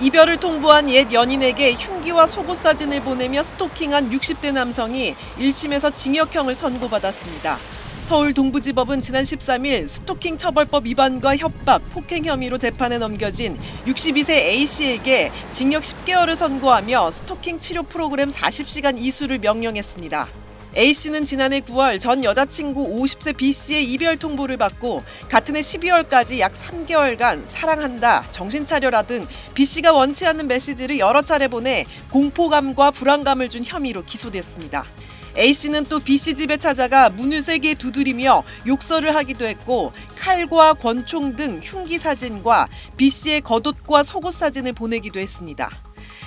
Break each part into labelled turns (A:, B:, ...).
A: 이별을 통보한 옛 연인에게 흉기와 속옷 사진을 보내며 스토킹한 60대 남성이 1심에서 징역형을 선고받았습니다. 서울 동부지법은 지난 13일 스토킹 처벌법 위반과 협박, 폭행 혐의로 재판에 넘겨진 62세 A씨에게 징역 10개월을 선고하며 스토킹 치료 프로그램 40시간 이수를 명령했습니다. A씨는 지난해 9월 전 여자친구 50세 B씨의 이별 통보를 받고 같은 해 12월까지 약 3개월간 사랑한다, 정신 차려라 등 B씨가 원치 않는 메시지를 여러 차례 보내 공포감과 불안감을 준 혐의로 기소됐습니다. A씨는 또 B씨 집에 찾아가 문을 세게 두드리며 욕설을 하기도 했고 칼과 권총 등 흉기 사진과 B씨의 겉옷과 속옷 사진을 보내기도 했습니다.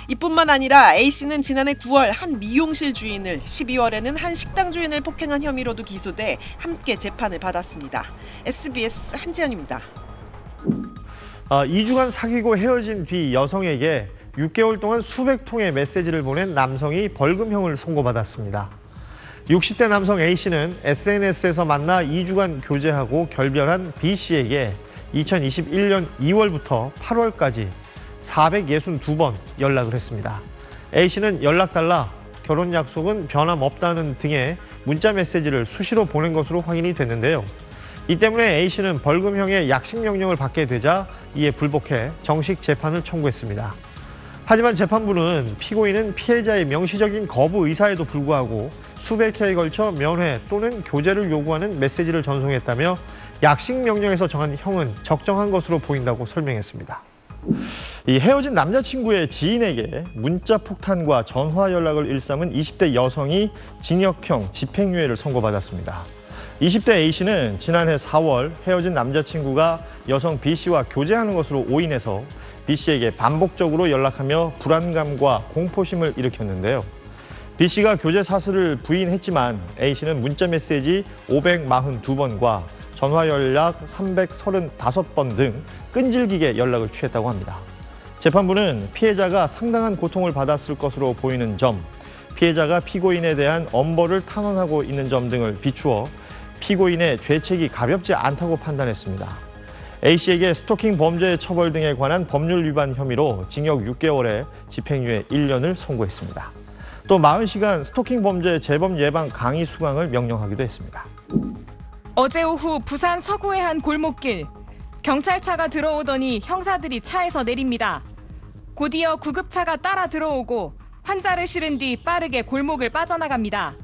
A: 이뿐만 아니라 A씨는 지난해 9월 한 미용실 주인을, 12월에는 한 식당 주인을 폭행한 혐의로도 기소돼 함께 재판을 받았습니다. SBS 한지연입니다.
B: 2주간 사귀고 헤어진 뒤 여성에게 6개월 동안 수백 통의 메시지를 보낸 남성이 벌금형을 선고받았습니다. 60대 남성 A씨는 SNS에서 만나 2주간 교제하고 결별한 B씨에게 2021년 2월부터 8월까지 462번 연락을 했습니다. A씨는 연락달라, 결혼 약속은 변함없다는 등의 문자 메시지를 수시로 보낸 것으로 확인이 됐는데요. 이 때문에 A씨는 벌금형의 약식명령을 받게 되자 이에 불복해 정식 재판을 청구했습니다. 하지만 재판부는 피고인은 피해자의 명시적인 거부 의사에도 불구하고 수백 회에 걸쳐 면회 또는 교제를 요구하는 메시지를 전송했다며 약식명령에서 정한 형은 적정한 것으로 보인다고 설명했습니다. 이 헤어진 남자친구의 지인에게 문자 폭탄과 전화 연락을 일삼은 20대 여성이 징역형 집행유예를 선고받았습니다. 20대 A씨는 지난해 4월 헤어진 남자친구가 여성 B씨와 교제하는 것으로 오인해서 B씨에게 반복적으로 연락하며 불안감과 공포심을 일으켰는데요. B씨가 교제 사실을 부인했지만 A씨는 문자 메시지 542번과 전화 연락 335번 등 끈질기게 연락을 취했다고 합니다. 재판부는 피해자가 상당한 고통을 받았을 것으로 보이는 점, 피해자가 피고인에 대한 엄벌을 탄원하고 있는 점 등을 비추어 피고인의 죄책이 가볍지 않다고 판단했습니다. A씨에게 스토킹 범죄 처벌 등에 관한 법률 위반 혐의로 징역 6개월에 집행유예 1년을 선고했습니다. 또 40시간 스토킹 범죄 재범 예방 강의 수강을 명령하기도 했습니다.
C: 어제 오후 부산 서구의 한 골목길. 경찰차가 들어오더니 형사들이 차에서 내립니다. 곧이어 구급차가 따라 들어오고 환자를 실은 뒤 빠르게 골목을 빠져나갑니다.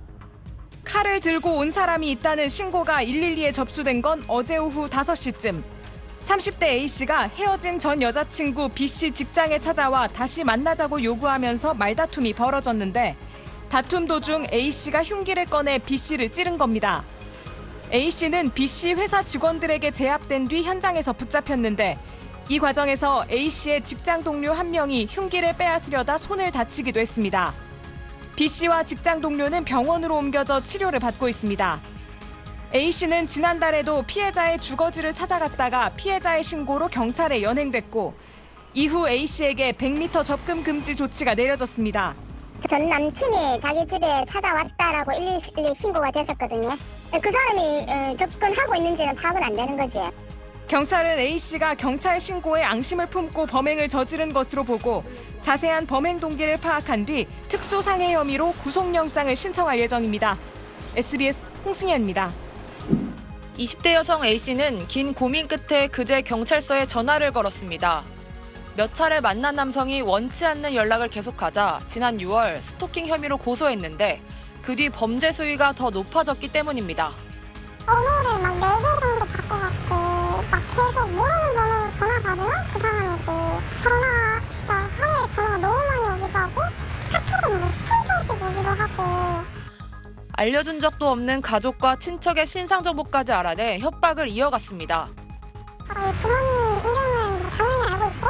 C: 칼을 들고 온 사람이 있다는 신고가 112에 접수된 건 어제 오후 5시쯤. 30대 A씨가 헤어진 전 여자친구 B씨 직장에 찾아와 다시 만나자고 요구하면서 말다툼이 벌어졌는데 다툼 도중 A씨가 흉기를 꺼내 B씨를 찌른 겁니다. A씨는 B씨 회사 직원들에게 제압된 뒤 현장에서 붙잡혔는데 이 과정에서 A씨의 직장 동료 한 명이 흉기를 빼앗으려다 손을 다치기도 했습니다. B씨와 직장 동료는 병원으로 옮겨져 치료를 받고 있습니다. A씨는 지난달에도 피해자의 주거지를 찾아갔다가 피해자의 신고로 경찰에 연행됐고 이후 A씨에게 100m 접근 금지 조치가 내려졌습니다.
D: 전 남친이 자기 집에 찾아왔다라고 112 신고가 됐었거든요. 그 사람이 접근하고 있는지는 파악은 안 되는 거지.
C: 경찰은 A씨가 경찰 신고에 앙심을 품고 범행을 저지른 것으로 보고 자세한 범행 동기를 파악한 뒤 특수상해 혐의로 구속영장을 신청할 예정입니다. SBS 홍승현입니다.
E: 20대 여성 A씨는 긴 고민 끝에 그제 경찰서에 전화를 걸었습니다. 몇 차례 만난 남성이 원치 않는 연락을 계속하자 지난 6월 스토킹 혐의로 고소했는데 그 뒤 범죄 수위가 더 높아졌기 때문입니다.
D: 번호를 막 4개 정도 바꿔갖고 막 계속 모르는 번호로 전화 받으면 그 사람이고 전화 진짜 하루에 전화가 너무 많이 오기도 하고 카톡은 뭐 10통씩 오기도 하고
E: 알려준 적도 없는 가족과 친척의 신상 정보까지 알아내 협박을 이어갔습니다.
D: 저희 부모님 이름은 당연히 알고 있고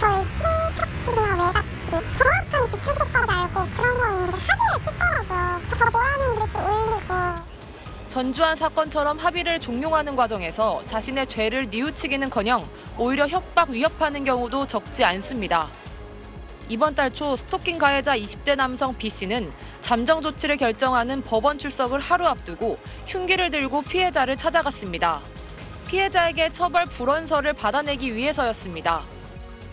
D: 저희 친척들이나 외갓집 정확한 집 주소까지 알고 그런 거 있는데 사진에 찍더라고요. 저 뭐라는 듯이 올리고.
E: 전주한 사건처럼 합의를 종용하는 과정에서 자신의 죄를 뉘우치기는커녕 오히려 협박 위협하는 경우도 적지 않습니다. 이번 달 초 스토킹 가해자 20대 남성 B씨는 잠정 조치를 결정하는 법원 출석을 하루 앞두고 흉기를 들고 피해자를 찾아갔습니다. 피해자에게 처벌 불원서를 받아내기 위해서였습니다.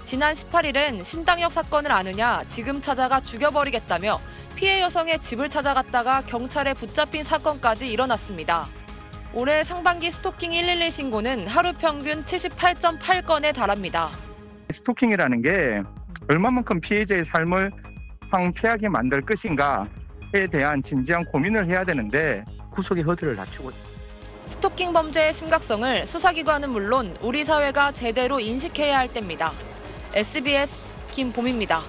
E: 지난 18일엔 신당역 사건을 아느냐 지금 찾아가 죽여버리겠다며 피해 여성의 집을 찾아갔다가 경찰에 붙잡힌 사건까지 일어났습니다. 올해 상반기 스토킹 112 신고는 하루 평균 78.8건에 달합니다.
F: 스토킹이라는 게 얼마만큼 피해자의 삶을 황폐하게 만들 것인가에 대한 진지한 고민을 해야 되는데 구속의 허들을 낮추고
E: 스토킹 범죄의 심각성을 수사기관은 물론 우리 사회가 제대로 인식해야 할 때입니다. SBS 김봄입니다.